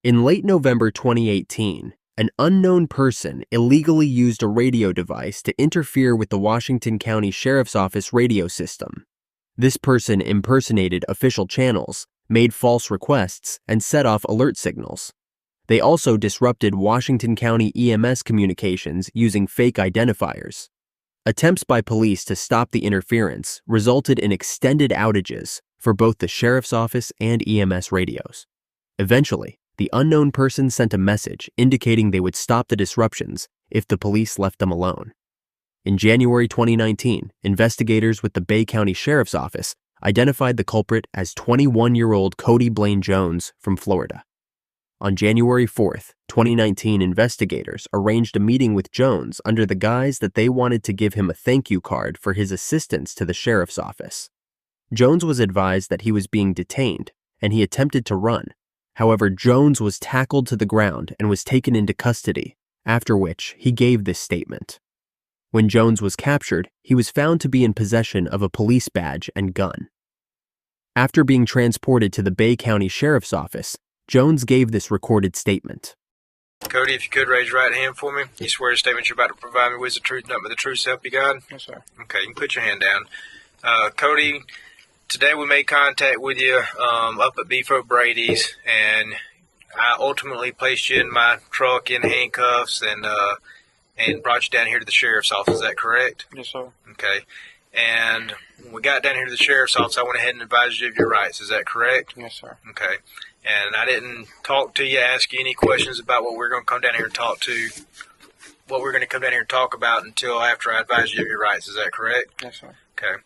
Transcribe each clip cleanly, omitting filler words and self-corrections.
In late November 2018, an unknown person illegally used a radio device to interfere with the Washington County Sheriff's Office radio system. This person impersonated official channels, made false requests, and set off alert signals. They also disrupted Washington County EMS communications using fake identifiers. Attempts by police to stop the interference resulted in extended outages for both the Sheriff's Office and EMS radios. Eventually, the unknown person sent a message indicating they would stop the disruptions if the police left them alone. In January 2019, investigators with the Bay County Sheriff's Office identified the culprit as 21-year-old Cody Blaine Jones from Florida. On January 4th, 2019, investigators arranged a meeting with Jones under the guise that they wanted to give him a thank you card for his assistance to the sheriff's office. Jones was advised that he was being detained, and he attempted to run. However, Jones was tackled to the ground and was taken into custody, after which he gave this statement. When Jones was captured, he was found to be in possession of a police badge and gun. After being transported to the Bay County Sheriff's Office, Jones gave this recorded statement. Cody, if you could raise your right hand for me. You swear the statement you're about to provide me with the truth, nothing but the truth, so help you God? Yes, sir. Okay, you can put your hand down. Cody, today we made contact with you up at Beef O'Brady's, and I ultimately placed you in my truck in handcuffs and brought you down here to the sheriff's office. Is that correct? Yes, sir. Okay. And when we got down here to the sheriff's office, I went ahead and advised you of your rights. Is that correct? Yes, sir. Okay. And I didn't talk to you, ask you any questions about what we're going to come down here and talk about until after I advised you of your rights. Is that correct? Yes, sir. Okay.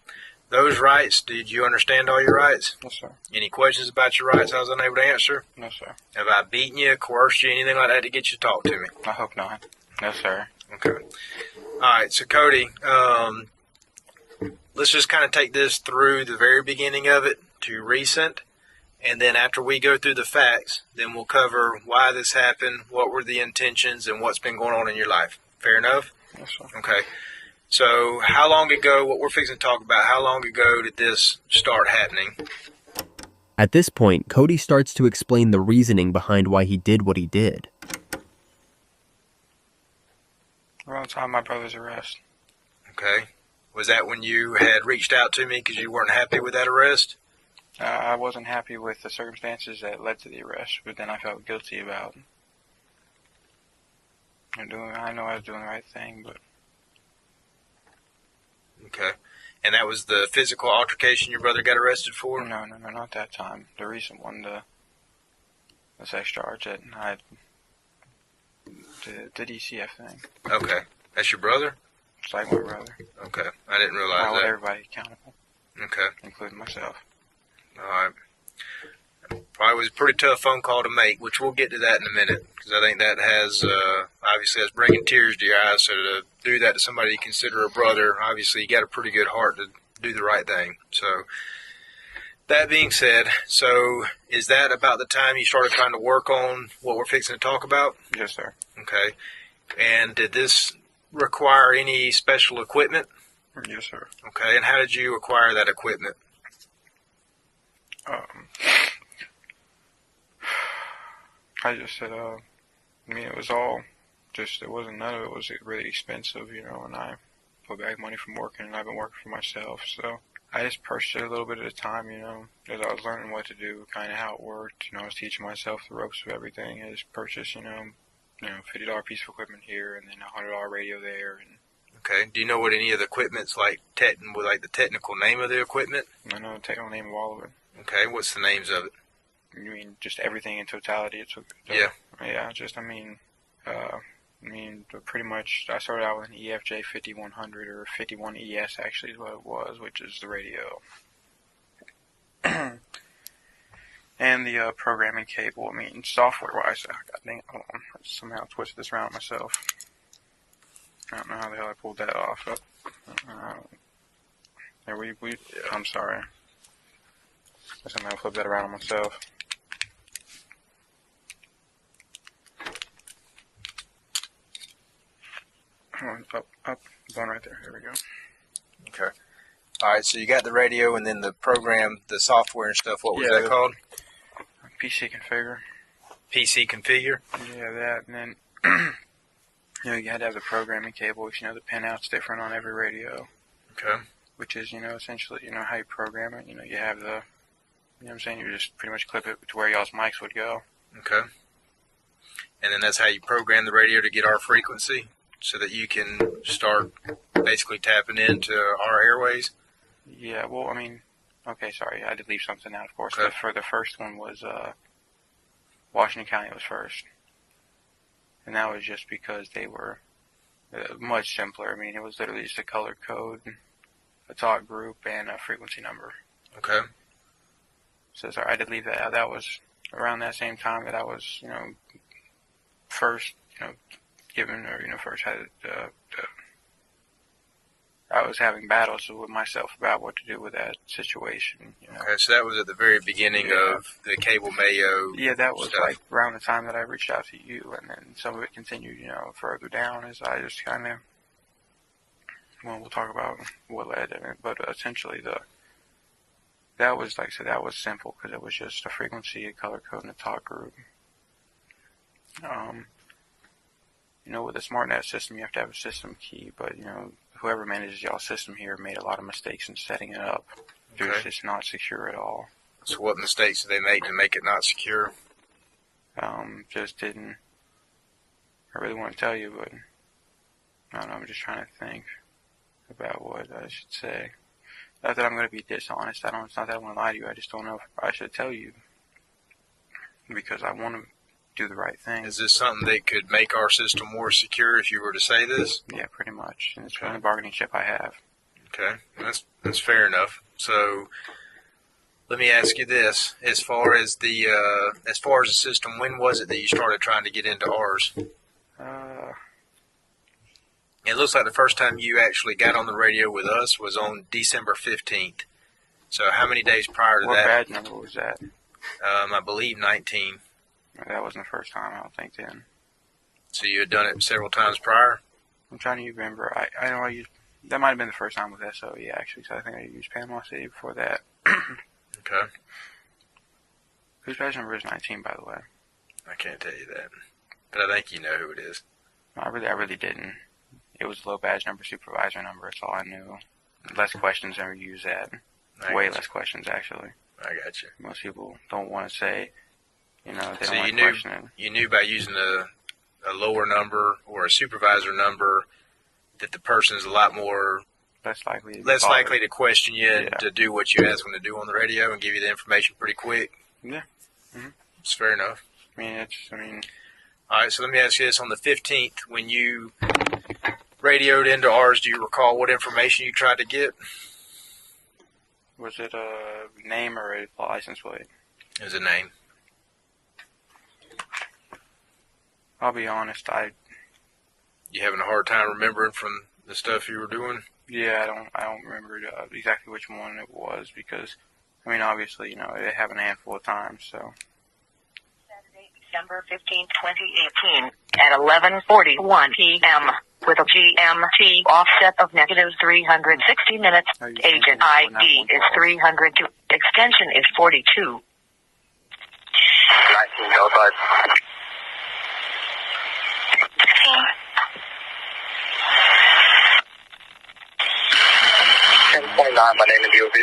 Those rights, did you understand all your rights? Yes, sir. Any questions about your rights I was unable to answer? No, sir. Have I beaten you, coerced you, anything like that to get you to talk to me? I hope not. No, sir. Okay. All right. So, Cody, let's just kind of take this through the very beginning of it to recent. And then after we go through the facts, then we'll cover why this happened, what were the intentions, and what's been going on in your life. Fair enough? Yes, sir. Okay. So how long ago, what we're fixing to talk about, how long ago did this start happening? At this point, Cody starts to explain the reasoning behind why he did what he did. Around the time of my brother's arrest. Okay. Was that when you had reached out to me because you weren't happy with that arrest? I wasn't happy with the circumstances that led to the arrest, but then I felt guilty about I know I was doing the right thing, but... Okay. And that was the physical altercation your brother got arrested for? No, not that time. The recent one, the sex charge that I... The DCF thing. Okay. That's your brother? It's like my brother. Okay. I didn't realize I hold that. everybody accountable. Okay. Including myself. All right. Probably was a pretty tough phone call to make, which we'll get to that in a minute, because I think that has, obviously, that's bringing tears to your eyes. So to do that to somebody you consider a brother, obviously, you got a pretty good heart to do the right thing. So, that being said, so is that about the time you started trying to work on what we're fixing to talk about? Yes, sir. Okay. And did this require any special equipment? Yes, sir. Okay. And how did you acquire that equipment? I just said, it was all just, none of it was really expensive, and I put back money from working, and I've been working for myself, so I just purchased it a little bit at a time, as I was learning what to do, kind of how it worked, I was teaching myself the ropes of everything. I just purchased, $50 piece of equipment here, and then a $100 radio there, and... Okay. Do you know what any of the equipment's like the technical name of the equipment? I know the technical name of all of it. Okay. What's the names of it? You mean just everything in totality? Yeah. Yeah, pretty much I started out with an EFJ 5100 or 51ES actually is what it was, which is the radio. And the programming cable, software-wise, God dang it, hold on. I somehow twisted this around myself. I don't know how the hell I pulled that off. I'm sorry. I somehow flipped that around on myself. Up, going right there. There we go. Okay. All right, so you got the radio and then the program, the software and stuff. What was that called? PC configure. PC configure? Yeah, that, and then, you had to have the programming cables, the pinout's different on every radio. Okay. Which is, essentially, how you program it. You have the, what I'm saying, you just pretty much clip it to where y'all's mics would go. Okay. And then that's how you program the radio to get our frequency so that you can start basically tapping into our airways? Yeah, well, okay, sorry, I did leave something out, of course. Okay. For the first one was, Washington County was first. And that was just because they were much simpler. It was literally just a color code, a talk group, and a frequency number. Okay. So, sorry, I did leave that out. That was around that same time that I was, first, given, or, first had, I was having battles with myself about what to do with that situation. Okay, so that was at the very beginning of the cable Mayo. Yeah, that was stuff. like around the time that I reached out to you, and then some of it continued, further down as I just kind of, we'll talk about what led to it, but essentially that was, like I said, that was simple because it was just a frequency, a color code, and a talk group. With the SmartNet system, you have to have a system key, but, whoever manages y'all's system here made a lot of mistakes in setting it up. Okay. It's not secure at all. So what mistakes did they make to make it not secure? Just didn't. I really want to tell you, but I don't know. I'm just trying to think about what I should say. Not that I'm going to be dishonest. It's not that I want to lie to you. I just don't know if I should tell you because I want to do the right thing. Is this something that could make our system more secure if you were to say this? Yeah, pretty much. And it's the only bargaining chip I have. Okay, that's fair enough. So let me ask you this: as far as the system, when was it that you started trying to get into ours? It looks like the first time you actually got on the radio with us was on December 15th. So how many days prior to what that? What badge number was that? I believe 19. That wasn't the first time, I don't think, then. So you had done it several times prior? I'm trying to remember. I know I used... That might have been the first time with SOE, actually, so I think I used Panama City before that. Okay. Whose badge number is 19, by the way? I can't tell you that. But I think you know who it is. No, I really didn't. It was low badge number, supervisor number. That's all I knew. Less questions than we use that. Way less questions, actually. I got you. Most people don't want to say, they so don't like questioning. You knew by using a lower number or a supervisor number that the person is a lot more less likely to question you and to do what you ask them to do on the radio and give you the information pretty quick. Yeah. Mm-hmm. It's fair enough. All right, so let me ask you this. On the 15th, when you radioed into ours, do you recall what information you tried to get? Was it a name or a license plate? It was a name. I'll be honest, You having a hard time remembering from the stuff you were doing? Yeah, I don't remember exactly which one it was because, obviously, it happened a handful of times, so. Saturday, December 15, 2018, at 11:41 p.m. with a GMT offset of negative 360 minutes. Agent ID is 302. Extension is 42. 1905. 1029, my name is DOV.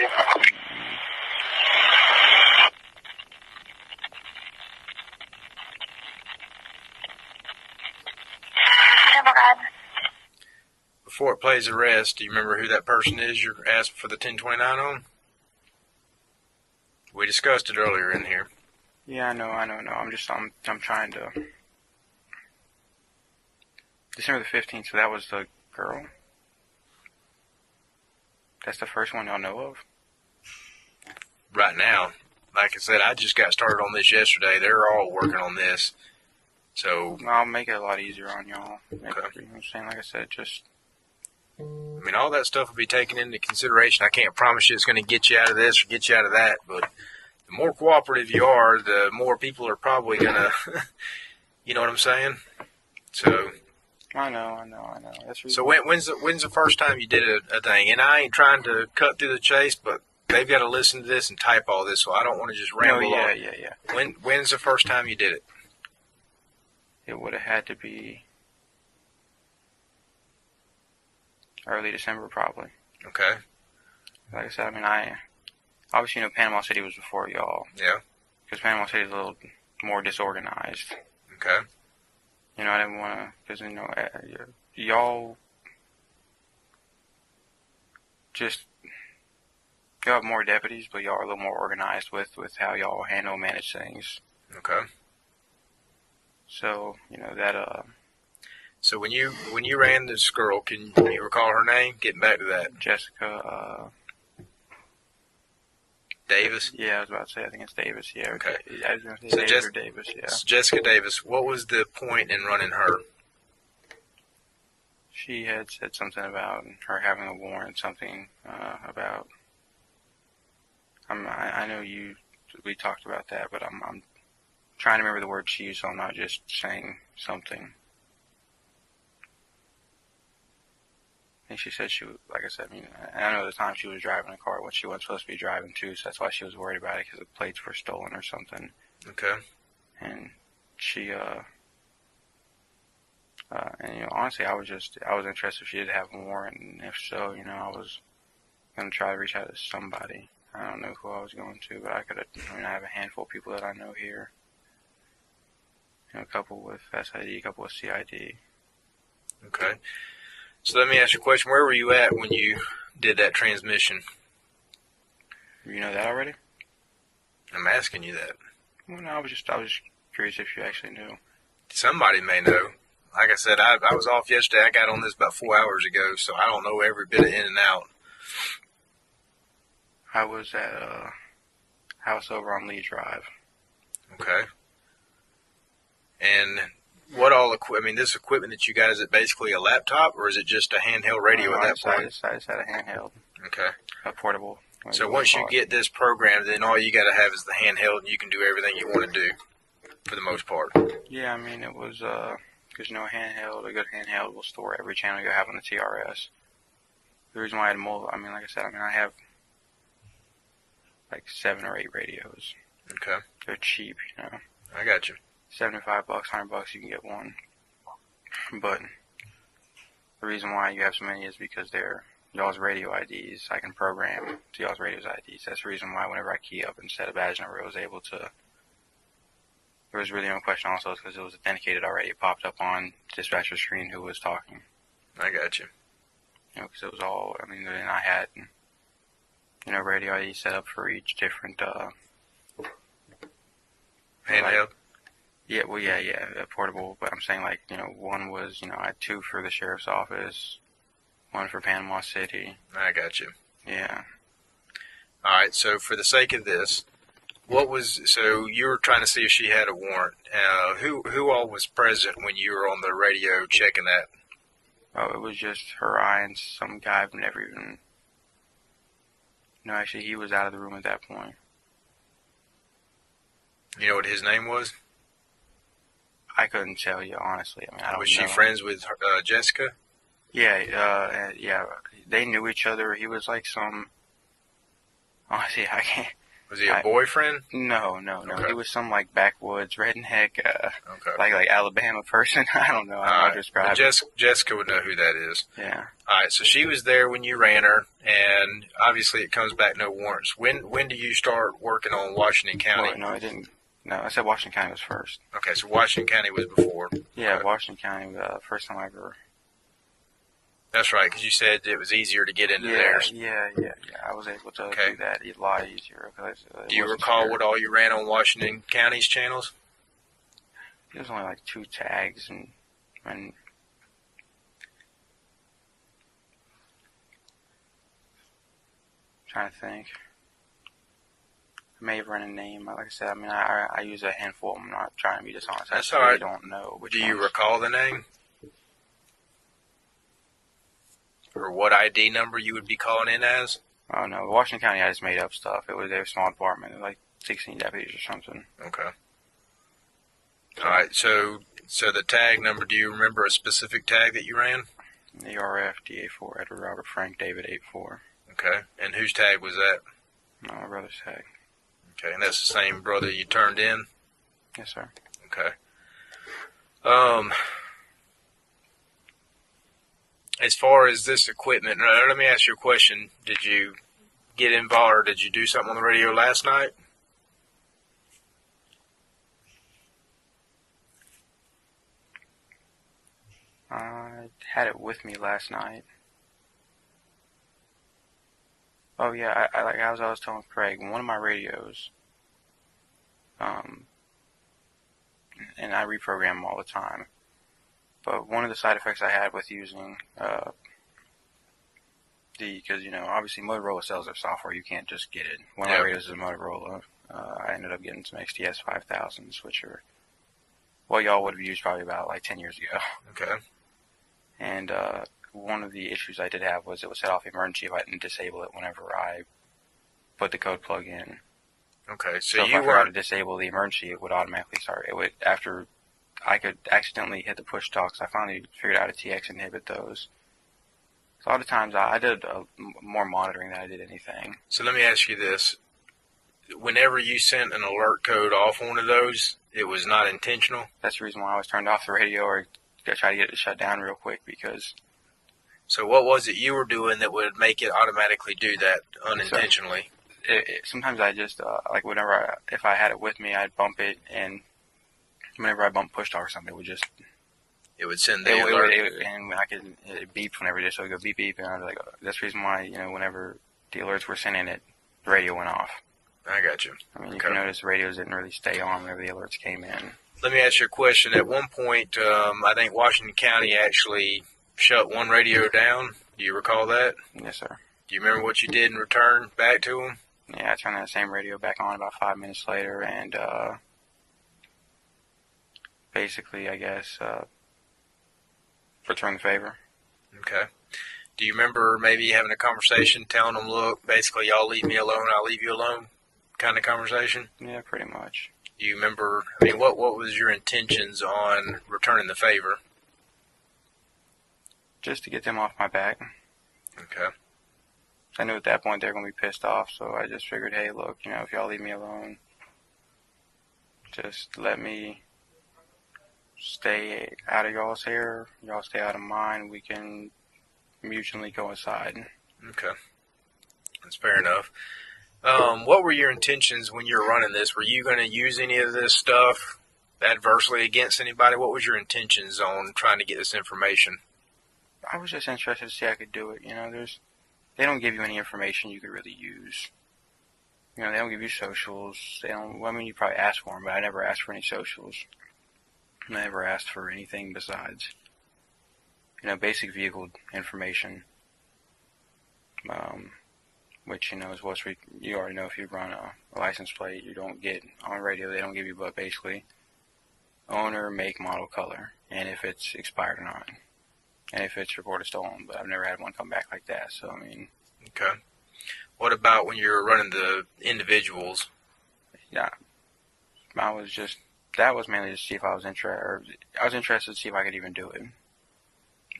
Before it plays the rest, do you remember who that person is you're asking for the 1029 on? We discussed it earlier in here. Yeah, I know. I'm trying to. December the 15th, so that was the girl? That's the first one y'all know of? Right now, like I said, I just got started on this yesterday. They're all working on this. So I'll make it a lot easier on y'all. Okay. Like I said, just... all that stuff will be taken into consideration. I can't promise you it's going to get you out of this or get you out of that, but the more cooperative you are, the more people are probably going to, you know what I'm saying? So... I know. That's so when's the first time you did a thing? And I ain't trying to cut through the chase, but they've got to listen to this and type all this, so I don't want to just ramble on. Yeah. When's the first time you did it? it would have had to be early December, probably. Okay. Like I said, I mean, obviously, Panama City was before y'all. Yeah. Because Panama City is a little more disorganized. Okay. I didn't want to, because, y'all just, y'all have more deputies, but y'all are a little more organized with how y'all manage things. Okay. So, So when you ran this girl, can you recall her name? Getting back to that. Jessica, Davis? Yeah, I was about to say, I think it's Davis, yeah. Okay. I was going to say Davis or Davis, yeah. So Jessica Davis, what was the point in running her? She had said something about her having a warrant, something about, I know we talked about that, but I'm trying to remember the word she used, so I'm not just saying something. I think she said like I said, I know at the time she was driving a car when she wasn't supposed to be driving too, so that's why she was worried about it, because the plates were stolen or something. Okay. And she, honestly, I was interested if she did have a warrant, and if so, I was going to try to reach out to somebody. I don't know who I was going to, but I have a handful of people that I know here. A couple with SID, a couple with CID. Okay. So let me ask you a question. Where were you at when you did that transmission? You know that already? I'm asking you that. Well, no, I was just curious if you actually knew. Somebody may know. Like I said, I was off yesterday. I got on this about 4 hours ago, so I don't know every bit of in and out. I was at a house over on Lee Drive. Okay. And what all this equipment that you got, is it basically a laptop, or is it just a handheld radio at that point? I just had a handheld. Okay. A portable. So once you get this programmed, then all you got to have is the handheld, and you can do everything you want to do, for the most part. Yeah, it was, because, a good handheld will store every channel you have on the TRS. The reason why I had like I said, I have like 7 or 8 radios. Okay. They're cheap, I got you. $75, $100, you can get one. But the reason why you have so many is because they're y'all's radio IDs. I can program to y'all's radio's IDs. That's the reason why whenever I key up instead of badge number, I was able to. There was really no question also because it was authenticated already. It popped up on dispatcher's screen who was talking. I got you. Because it was all, then I had, radio ID set up for each different, handheld? Yeah, portable, but I'm saying one was, I had 2 for the sheriff's office, 1 for Panama City. I got you. Yeah. Alright, so for the sake of this, so you were trying to see if she had a warrant. Who all was present when you were on the radio checking that? Oh, it was just her, I, and some guy I've never even... No, actually, he was out of the room at that point. You know what his name was? I couldn't tell you, honestly. I don't know. Was she friends with Jessica? Yeah, they knew each other. He was like some... Honestly, I can't... Was he a boyfriend? No. Okay. He was some backwoods redneck, okay. like Alabama person. I don't know how to describe it. Jessica would know who that is. Yeah. All right, so she was there when you ran her, and obviously it comes back no warrants. When do you start working on Washington County? Well, no, it didn't. No, I said Washington County was first. Okay, so Washington County was before. Yeah, Okay. Washington County was first time I ever... That's right, because you said it was easier to get into theirs. Yeah. I was able to do that a lot easier. Do you recall what all you ran on Washington County's channels? It was only like 2 tags and trying to think. I may have run a name. Like I said, I use a handful. I'm not trying to be dishonest. That's I all really right. don't know. Do you recall the name? Or what ID number you would be calling in as? Oh, no. Washington County, I just made up stuff. It was their small department, like 16 deputies or something. Okay. All right, so the tag number, do you remember a specific tag that you ran? ERF, DA4, Edward Robert Frank, David 84. Okay, and whose tag was that? My brother's tag. Okay, and that's the same brother you turned in? Yes, sir. Okay. As far as this equipment, let me ask you a question. Did you get involved, or did you do something on the radio last night? I had it with me last night. Oh yeah, I like as I was telling Craig, one of my radios, and I reprogram them all the time. But one of the side effects I had with using because obviously Motorola sells their software, you can't just get it. One of my radios is a Motorola. I ended up getting some XTS 5000s, which are what y'all would have used probably about like 10 years ago. Okay. And one of the issues I did have was it would set off the emergency if I didn't disable it whenever I put the code plug in. Okay, So if I forgot to disable the emergency, it would automatically start. It would, after I could accidentally hit the push talks, I finally figured out how to TX inhibit those. So a lot of times I did more monitoring than I did anything. So let me ask you this. Whenever you sent an alert code off one of those, it was not intentional? That's the reason why I was turned off the radio or try to get it to shut down real quick because... So what was it you were doing that would make it automatically do that unintentionally? Sometimes I just, like if I had it with me, I'd bump it, and whenever I bump push talk or something, it would just... It would send the alert. And it beeped whenever it did, so it would go beep beep, and I was like, that's the reason why, whenever the alerts were sending it, the radio went off. I got you. I mean, you can notice the radios didn't really stay on whenever the alerts came in. Let me ask you a question. At one point, I think Washington County actually shut one radio down. Do you recall that? Yes, sir. Do you remember what you did in return back to them? Yeah, I turned that same radio back on about 5 minutes later, and basically, I guess, return the favor. Okay. Do you remember maybe having a conversation, telling them, look, basically, y'all leave me alone, I'll leave you alone kind of conversation? Yeah, pretty much. Do you remember, I mean, what was your intentions on returning the favor? Just to get them off my back. Okay. I knew at that point they were going to be pissed off, so I just figured, hey, look, if y'all leave me alone, just let me stay out of y'all's hair, y'all stay out of mine, we can mutually coincide. Okay. That's fair enough. What were your intentions when you were running this? Were you going to use any of this stuff adversely against anybody? What was your intentions on trying to get this information? I was just interested to see if I could do it. They don't give you any information you could really use. They don't give you socials. You probably asked for them, but I never asked for any socials. I never asked for anything besides, basic vehicle information. Which, is what's you already know if you run a license plate, you don't get on radio, they don't give you but basically owner, make, model, color, and if it's expired or not. And if it's reported stolen, but I've never had one come back like that, so I mean... Okay. What about when you're running the individuals? Yeah, that was mainly to see if I was interested to see if I could even do it.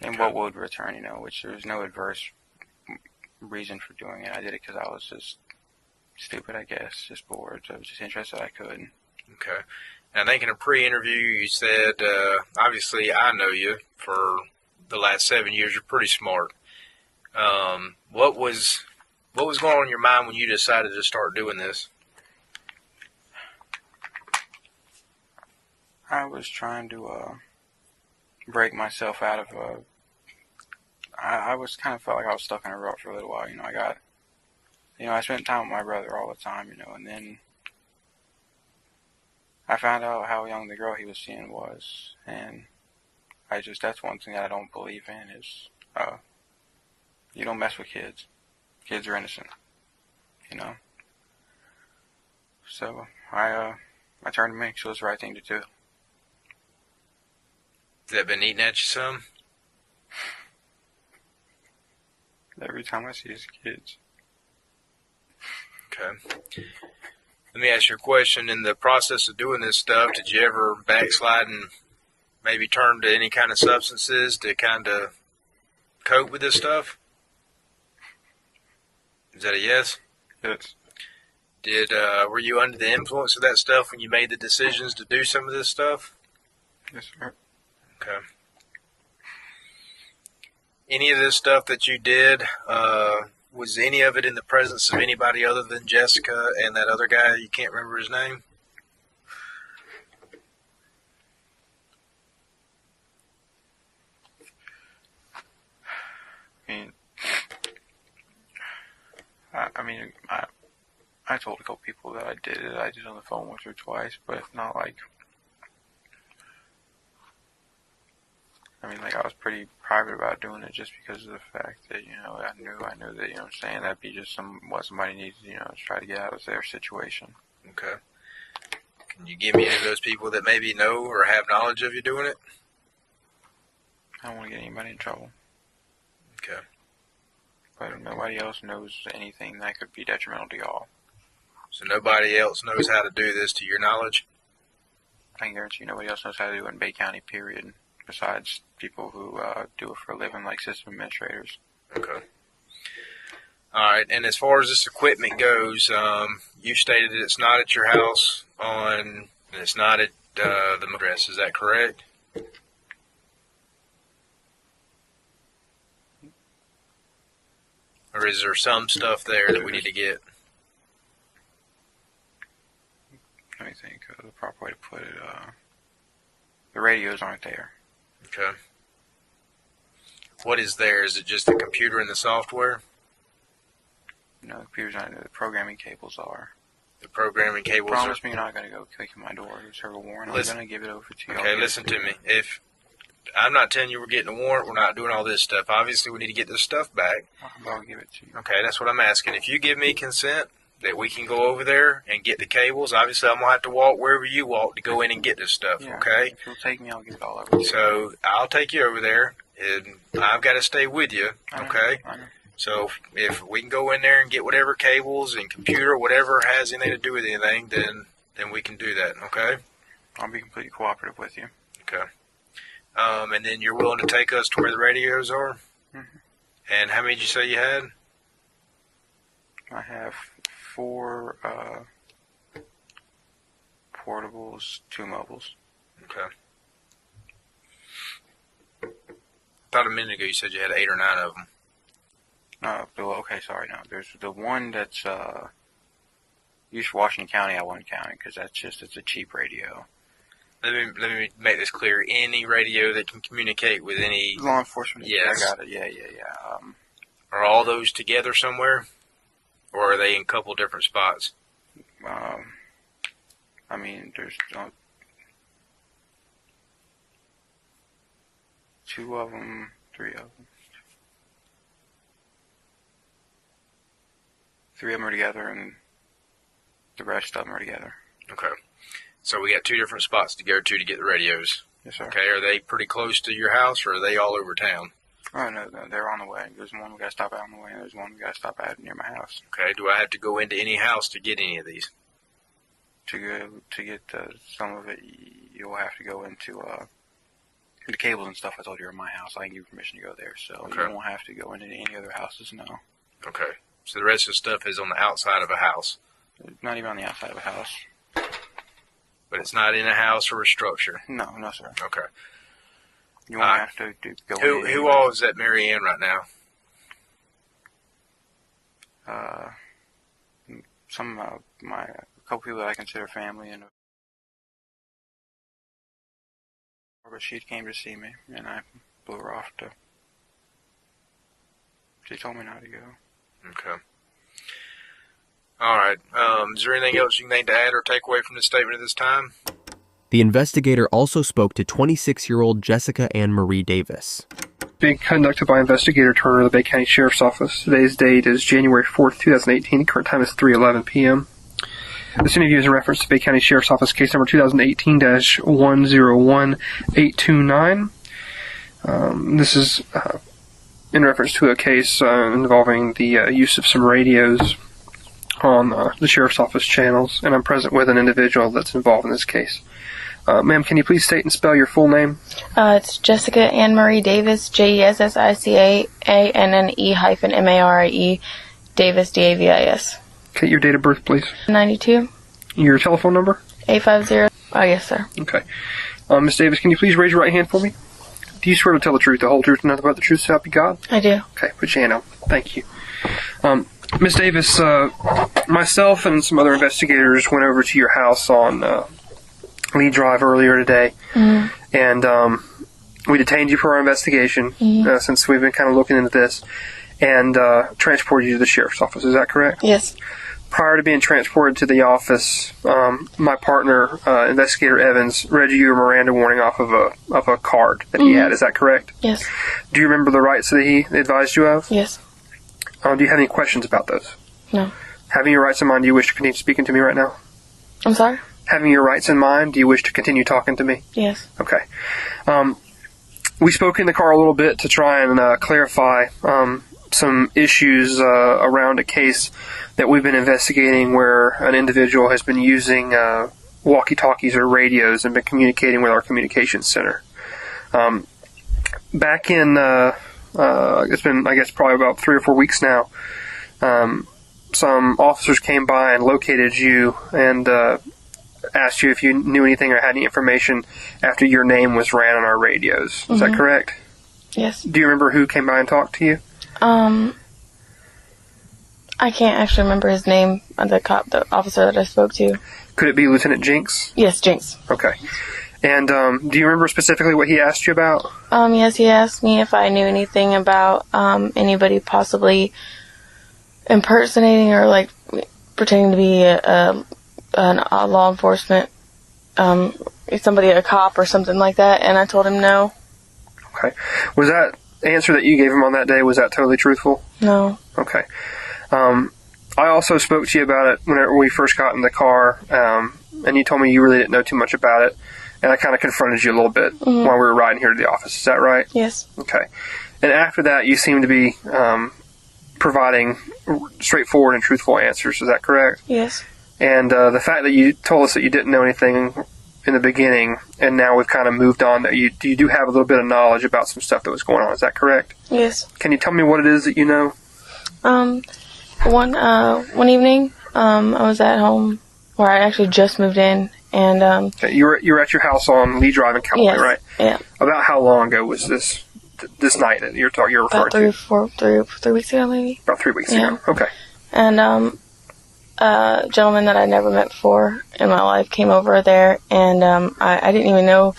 And what would return, which there was no adverse reason for doing it. I did it because I was just stupid, I guess, just bored, so I was just interested I could. Okay. And I think in a pre-interview you said, obviously I know you for the last 7 years, you're pretty smart. What was going on in your mind when you decided to start doing this? I was trying to break myself out of I was kind of felt like I was stuck in a rut for a little while. I spent time with my brother all the time, and then I found out how young the girl he was seeing was, and that's one thing that I don't believe in is, you don't mess with kids. Kids are innocent, So, I turned to me, so it was the right thing to do. Has that been eating at you some? Every time I see his kids. Okay. Let me ask you a question. In the process of doing this stuff, did you ever backslide and maybe turn to any kind of substances to kind of cope with this stuff? Is that a yes? Yes. Were you under the influence of that stuff when you made the decisions to do some of this stuff? Yes, sir. Okay. Any of this stuff that you did, was any of it in the presence of anybody other than Jessica and that other guy? You can't remember his name? I told a couple people that I did it. I did it on the phone once or twice, but not like. I was pretty private about doing it just because of the fact that, I knew that, what I'm saying, that'd be just what somebody needs, to try to get out of their situation. Okay. Can you give me any of those people that maybe know or have knowledge of you doing it? I don't want to get anybody in trouble. Okay. But nobody else knows anything that could be detrimental to y'all. So nobody else knows how to do this to your knowledge? I can guarantee nobody else knows how to do it in Bay County, period, besides people who do it for a living, like system administrators. Okay. All right, and as far as this equipment goes, you stated that it's not at your house and it's not at the address. Is that correct? Or is there some stuff there that we need to get? Let me think of the proper way to put it. The radios aren't there. Okay. What is there? Is it just the computer and the software? No, the computer's not there. The programming cables are. The programming cables Promise me you're not going to go kicking my door to serve a warrant. I'm going to give it over to you. Okay, listen to me. If I'm not telling you we're getting a warrant, we're not doing all this stuff. Obviously, we need to get this stuff back. I'll give it to you. Okay, that's what I'm asking. If you give me consent that we can go over there and get the cables, obviously I'm going to have to walk wherever you walk to go in and get this stuff, yeah, okay? If you'll take me, I'll get it all over to you. So I'll take you over there, and I've got to stay with you, okay? I know. So if we can go in there and get whatever cables and computer, whatever has anything to do with anything, then we can do that, okay? I'll be completely cooperative with you. Okay. And then you're willing to take us to where the radios are? Mm-hmm. And how many did you say you had? I have 4 portables, 2 mobiles. Okay. I thought a minute ago you said you had 8 or 9 of them. Okay, sorry, no. There's the one that's used for Washington County. I won't count it because it's a cheap radio. Let me make this clear. Any radio that can communicate with any law enforcement. Yes. I got it. Yeah. Are all those together somewhere, or are they in a couple different spots? There's 2 of them, 3 of them. 3 of them are together, and the rest of them are together. Okay. So we got 2 different spots to go to get the radios. Yes, sir. Okay. Are they pretty close to your house, or are they all over town? Oh, no, they're on the way. There's one we got to stop at on the way, and there's one we got to stop at near my house. Okay. Do I have to go into any house to get any of these? To get some of it, you'll have to go into the cables and stuff I told you are in my house. I can give you permission to go there, so okay. You won't have to go into any other houses, no. Okay. So the rest of the stuff is on the outside of a house? Not even on the outside of a house. But it's not in a house or a structure? No, sir. Okay. You won't have to go in. Who all is at Mary Ann right now? A couple people that I consider family, and but she came to see me, and I blew her off to. She told me not to go. Okay. All right. Is there anything else you need to add or take away from this statement at this time? The investigator also spoke to 26-year-old Jessica Ann Marie Davis. Being conducted by Investigator Turner of the Bay County Sheriff's Office. Today's date is January 4th, 2018. The current time is 3:11 p.m. This interview is in reference to Bay County Sheriff's Office case number 2018-101829. This is in reference to a case involving the use of some radios on the Sheriff's Office channels, and I'm present with an individual that's involved in this case. Ma'am, can you please state and spell your full name? It's Jessica Ann Marie Davis, JESSICAANNE-MARIE, Davis, DAVIS. Okay, your date of birth, please. 92. Your telephone number? 850. Oh, yes, sir. Okay. Ms. Davis, can you please raise your right hand for me? Do you swear to tell the truth, the whole truth, and nothing but the truth, so help you God? I do. Okay, put your hand out. Thank you. Miss Davis, myself and some other investigators went over to your house on Lee Drive earlier today, and we detained you for our investigation since we've been kind of looking into this, and transported you to the sheriff's office. Is that correct? Yes. Prior to being transported to the office, my partner, Investigator Evans, read you a Miranda warning off of a card that he had. Is that correct? Yes. Do you remember the rights that he advised you of? Yes. Do you have any questions about those? No. Having your rights in mind, do you wish to continue speaking to me right now? I'm sorry? Having your rights in mind, do you wish to continue talking to me? Yes. Okay. We spoke in the car a little bit to try and clarify some issues around a case that we've been investigating where an individual has been using walkie-talkies or radios and been communicating with our communications center. Back in, it's been, I guess, probably about 3 or 4 weeks now, some officers came by and located you and asked you if you knew anything or had any information after your name was ran on our radios. Is that correct? Yes. Do you remember who came by and talked to you? I can't actually remember his name, the officer that I spoke to. Could it be Lieutenant Jinks? Yes, Jinx. Okay. And do you remember specifically what he asked you about? Yes, he asked me if I knew anything about anybody possibly impersonating or like pretending to be a law enforcement, somebody, a cop or something like that, and I told him no. Okay. Was that answer that you gave him on that day, was that totally truthful? No. Okay. I also spoke to you about it whenever we first got in the car, and you told me you really didn't know too much about it, and I kind of confronted you a little bit while we were riding here to the office. Is that right? Yes. Okay. And after that, you seem to be providing straightforward and truthful answers. Is that correct? Yes. And the fact that you told us that you didn't know anything in the beginning, and now we've kind of moved on, that you do have a little bit of knowledge about some stuff that was going on. Is that correct? Yes. Can you tell me what it is that you know? One evening, I was at home where I actually just moved in, and Okay, you were at your house on Lee Drive in Callaway, yes, right? Yeah. About how long ago was this night that you're referring to? About 3 weeks ago, maybe. About 3 weeks ago. Okay. And a gentleman that I never met before in my life came over there, and I didn't even know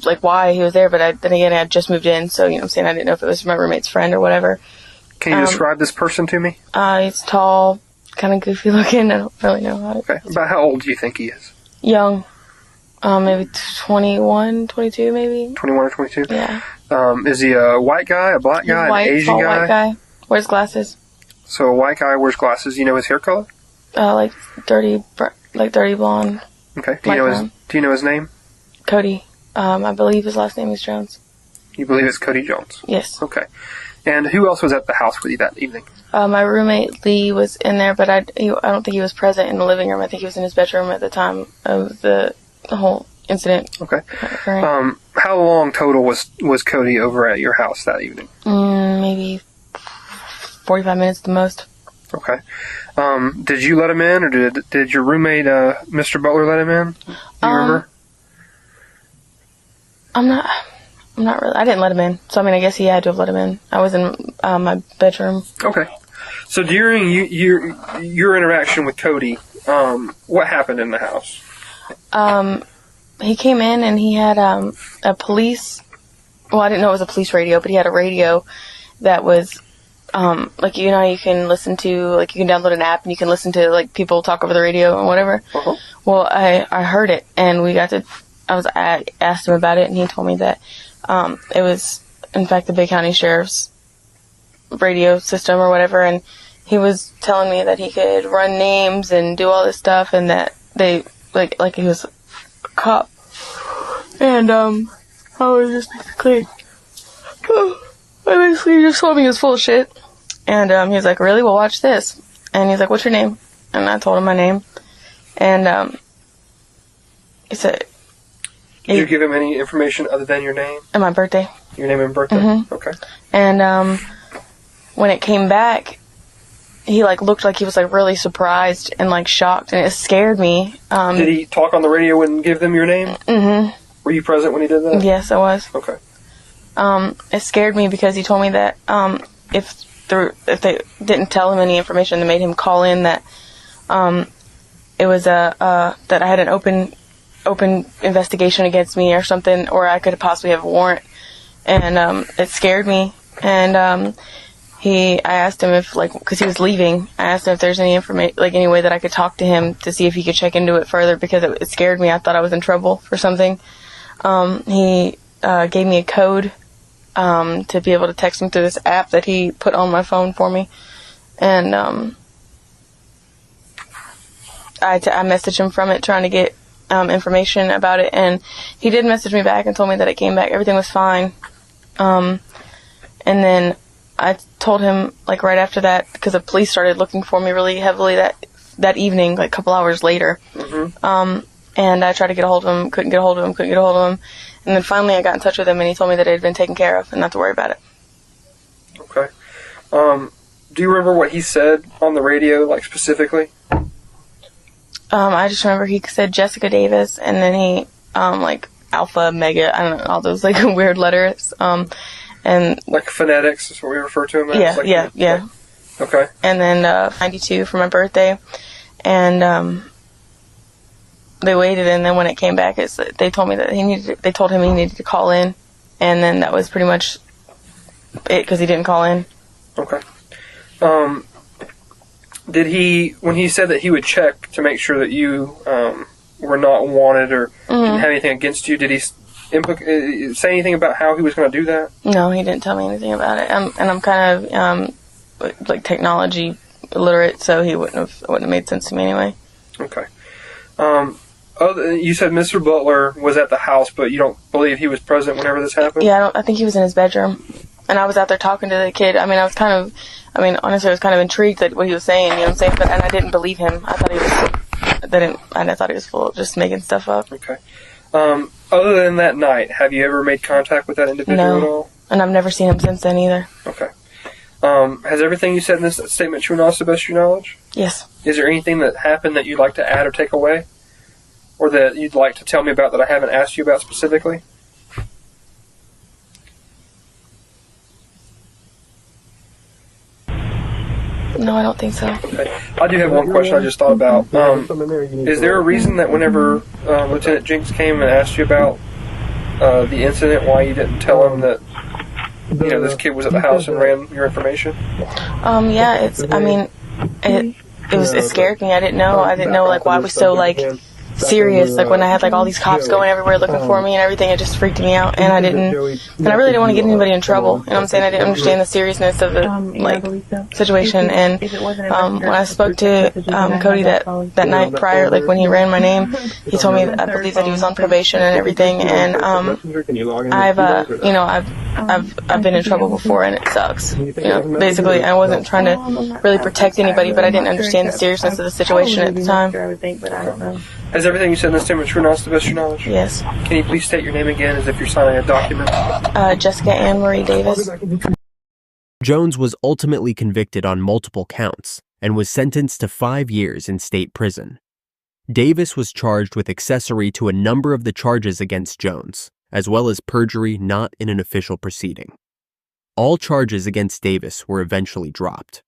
like why he was there, but then again I had just moved in, so you know what I'm saying, I didn't know if it was my roommate's friend or whatever. Can you describe this person to me? He's tall, kind of goofy looking. I don't really know how to. Okay. About how old do you think he is? Young. Maybe 21, 22 maybe. 21 or 22? Yeah. Is he a white guy, a black guy, White, an Asian tall guy? white guy. Wears glasses. So a white guy wears glasses. You know his hair color? Like dirty blonde. Okay. Do you know his name? Cody. I believe his last name is Jones. You believe it's Cody Jones? Yes. Okay. And who else was at the house with you that evening? My roommate Lee was in there, but I don't think he was present in the living room. I think he was in his bedroom at the time of the whole incident. Okay. Occurring. How long total was Cody over at your house that evening? Maybe 45 minutes the most. Okay. Did you let him in, or did your roommate, Mr. Butler, let him in? Do you remember? I'm not really. I didn't let him in. So, I mean, I guess he had to have let him in. I was in my bedroom. Okay. So, during your interaction with Cody, what happened in the house? He came in and he had a police. Well, I didn't know it was a police radio, but he had a radio that was like, you know, you can listen to, like, you can download an app and you can listen to, like, people talk over the radio and whatever. Uh-huh. Well, I heard it, and I asked him about it, and he told me that it was, in fact, the Bay County Sheriff's radio system or whatever, and he was telling me that he could run names and do all this stuff, and that they, like he was a cop. And, I was just basically just told me he was full of shit. And, he was like, really? Well, watch this. And he's like, what's your name? And I told him my name. And, he said... Did you give him any information other than your name? And my birthday. Your name and birthday? Mm-hmm. Okay. And, when it came back, he, like, looked like he was, like, really surprised and, like, shocked, and it scared me. Did he talk on the radio and give them your name? Mm-hmm. Were you present when he did that? Yes, I was. Okay. it scared me because he told me that if they didn't tell him any information, they made him call in that it was that I had an open investigation against me or something, or I could possibly have a warrant, and it scared me. And I asked him if, like, because he was leaving, I asked him if there's any information, like, any way that I could talk to him to see if he could check into it further, because it scared me. I thought I was in trouble for something. He gave me a code to be able to text him through this app that he put on my phone for me, and I messaged him from it trying to get information about it, and he did message me back and told me that it came back, everything was fine. And then I told him, like, right after that, because the police started looking for me really heavily that evening, like a couple hours later. Mm-hmm. And I tried to get a hold of him, couldn't get a hold of him. And then finally I got in touch with him, and he told me that it had been taken care of and not to worry about it. Okay. Do you remember what he said on the radio, like, specifically? I just remember he said Jessica Davis, and then he, like, Alpha, Mega, I don't know, all those, like, weird letters. And like phonetics is what we refer to him as? Yeah, yeah. Okay. And then 92 for my birthday. And they waited, and then when it came back, they told me that they told him he needed to call in, and then that was pretty much it, because he didn't call in. Okay. When he said that he would check to make sure that you were not wanted or didn't have anything against you, did he say anything about how he was going to do that? No, he didn't tell me anything about it. And I'm kind of like technology illiterate, so he wouldn't have made sense to me anyway. Okay. You said Mr. Butler was at the house, but you don't believe he was present whenever this happened? Yeah, I think he was in his bedroom, and I was out there talking to the kid. I mean, honestly, I was kind of intrigued at what he was saying. You know what I'm saying? And I didn't believe him. I thought he was full of just making stuff up. Okay. Other than that night, have you ever made contact with that individual at all? And I've never seen him since then either. Okay. Has everything you said in this statement true and honest to the best of your knowledge? Yes. Is there anything that happened that you'd like to add or take away? Or that you'd like to tell me about that I haven't asked you about specifically? No, I don't think so. Okay. I do have one question I just thought about. Is there a reason that whenever Lieutenant Jinks came and asked you about the incident, why you didn't tell him that this kid was at the house and ran your information? Yeah, it scared me. I didn't know like why it was so like serious. Like when I had like all these cops going everywhere looking for me and everything, it just freaked me out. And I really didn't want to get anybody in trouble. You know what I'm saying? I didn't understand the seriousness of the situation. And when I spoke to Cody that night prior, like when he ran my name, he told me I believe that he was on probation and everything. And I've been in trouble before, and it sucks. Basically, I wasn't trying to really protect anybody, but I didn't understand the seriousness of the situation at the time. Has everything you said in this statement true and honest to the best of your knowledge? Yes. Can you please state your name again as if you're signing a document? Jessica Ann Marie Davis. Jones was ultimately convicted on multiple counts and was sentenced to 5 years in state prison. Davis was charged with accessory to a number of the charges against Jones, as well as perjury not in an official proceeding. All charges against Davis were eventually dropped.